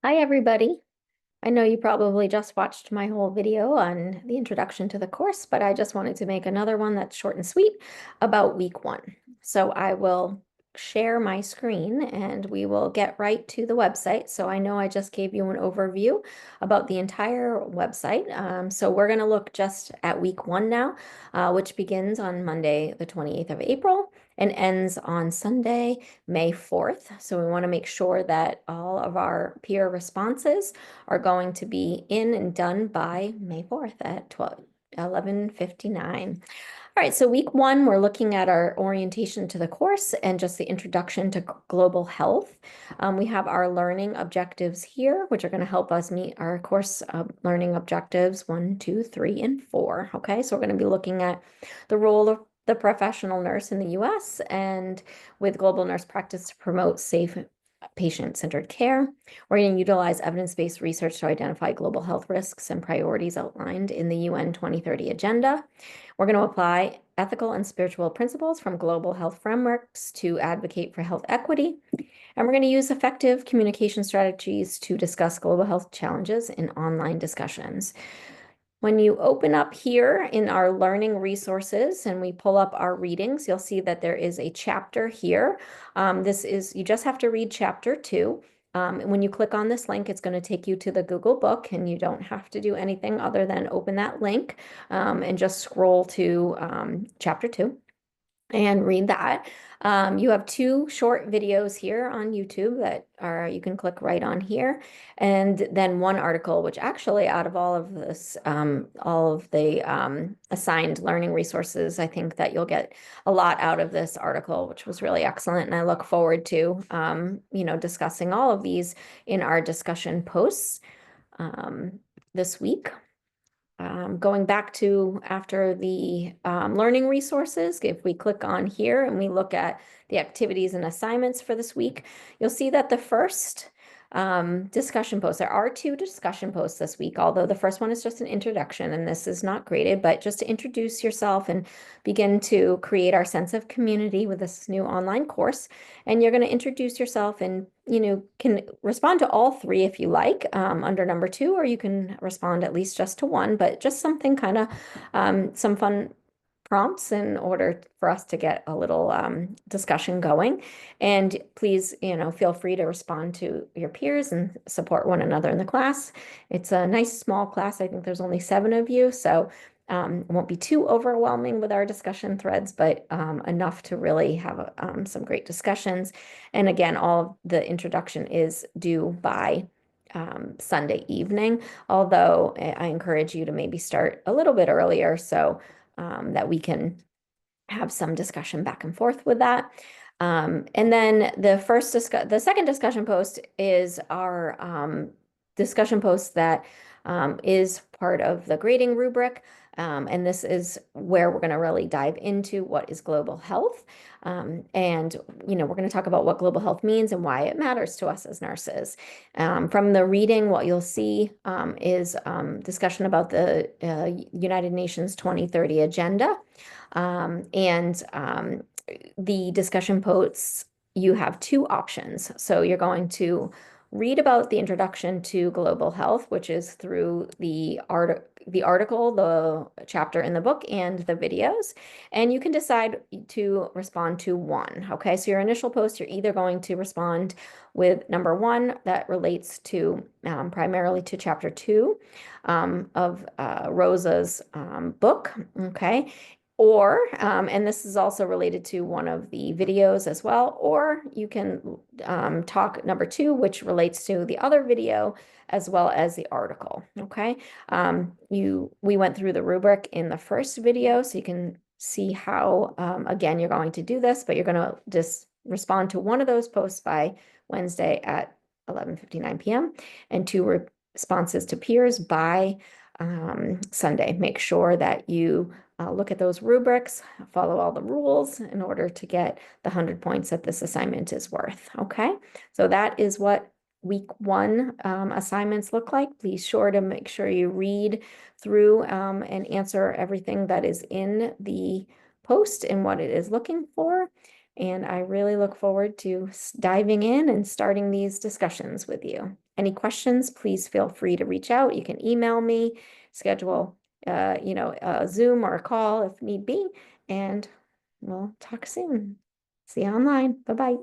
Hi, everybody. I know you probably just watched my whole video on the introduction to the course, but I just wanted to make another one that's short and sweet about week one. So I will share my screen and we will get right to the website. So I know I just gave you an overview about the entire website. So we're going to look just at week one now, which begins on Monday, the 28th of April and ends on Sunday, May 4th. So we want to make sure that all of our peer responses are going to be in and done by May 4th at 11:59. All right, so week one, we're looking at our orientation to the course and just the introduction to global health. We have our learning objectives here, which are going to help us meet our course learning objectives 1, 2, 3, and 4. Okay, so we're going to be looking at the role of the professional nurse in the US and with global nurse practice to promote safe patient-centered care. We're going to utilize evidence-based research to identify global health risks and priorities outlined in the UN 2030 Agenda. We're going to apply ethical and spiritual principles from global health frameworks to advocate for health equity. And we're going to use effective communication strategies to discuss global health challenges in online discussions. When you open up here in our learning resources and we pull up our readings, you'll see that there is a chapter here. You just have to read chapter 2. When you click on this link, it's going to take you to the Google book and you don't have to do anything other than open that link and just scroll to chapter 2 and read that. You have 2 short videos here on YouTube that you can click right on here, and then 1 article, which actually out of all of this, all of the assigned learning resources, I think that you'll get a lot out of this article, which was really excellent. And I look forward to, discussing all of these in our discussion posts this week. Going back to after the learning resources, if we click on here and we look at the activities and assignments for this week, you'll see that the first discussion post, there are 2 discussion posts this week, although the first one is just an introduction and this is not graded, but just to introduce yourself and begin to create our sense of community with this new online course. And you're going to introduce yourself and can respond to all 3 if you like under number 2, or you can respond at least just to one, but just something kind of some fun prompts in order for us to get a little discussion going. And please, feel free to respond to your peers and support one another in the class. It's a nice small class. I think there's only 7 of you, so it won't be too overwhelming with our discussion threads, but enough to really have some great discussions. And again, all the introduction is due by Sunday evening, although I encourage you to maybe start a little bit earlier so that we can have some discussion back and forth with that. And then the second discussion post is our discussion post that is part of the grading rubric. And this is where we're going to really dive into what is global health. And, we're going to talk about what global health means and why it matters to us as nurses. From the reading, what you'll see is discussion about the United Nations 2030 Agenda. The discussion posts, you have 2 options. So you're going to read about the introduction to global health, which is through the article, the chapter in the book, and the videos. And you can decide to respond to one. Okay, so your initial post, you're either going to respond with number 1 that relates to primarily to chapter 2 of Rosa's book. Okay. Or, and this is also related to one of the videos as well, or you can talk number 2, which relates to the other video as well as the article, okay? We went through the rubric in the first video, so you can see how, again, you're going to do this, but you're going to just respond to one of those posts by Wednesday at 11:59 p.m. and 2 responses to peers by Sunday. Make sure that you look at those rubrics, follow all the rules in order to get the 100 points that this assignment is worth. Okay, so that is what week 1 assignments look like. Please sure to make sure you read through and answer everything that is in the post and what it is looking for. And I really look forward to diving in and starting these discussions with you. Any questions, please feel free to reach out. You can email me, schedule, a Zoom or a call if need be, and we'll talk soon. See you online. Bye-bye.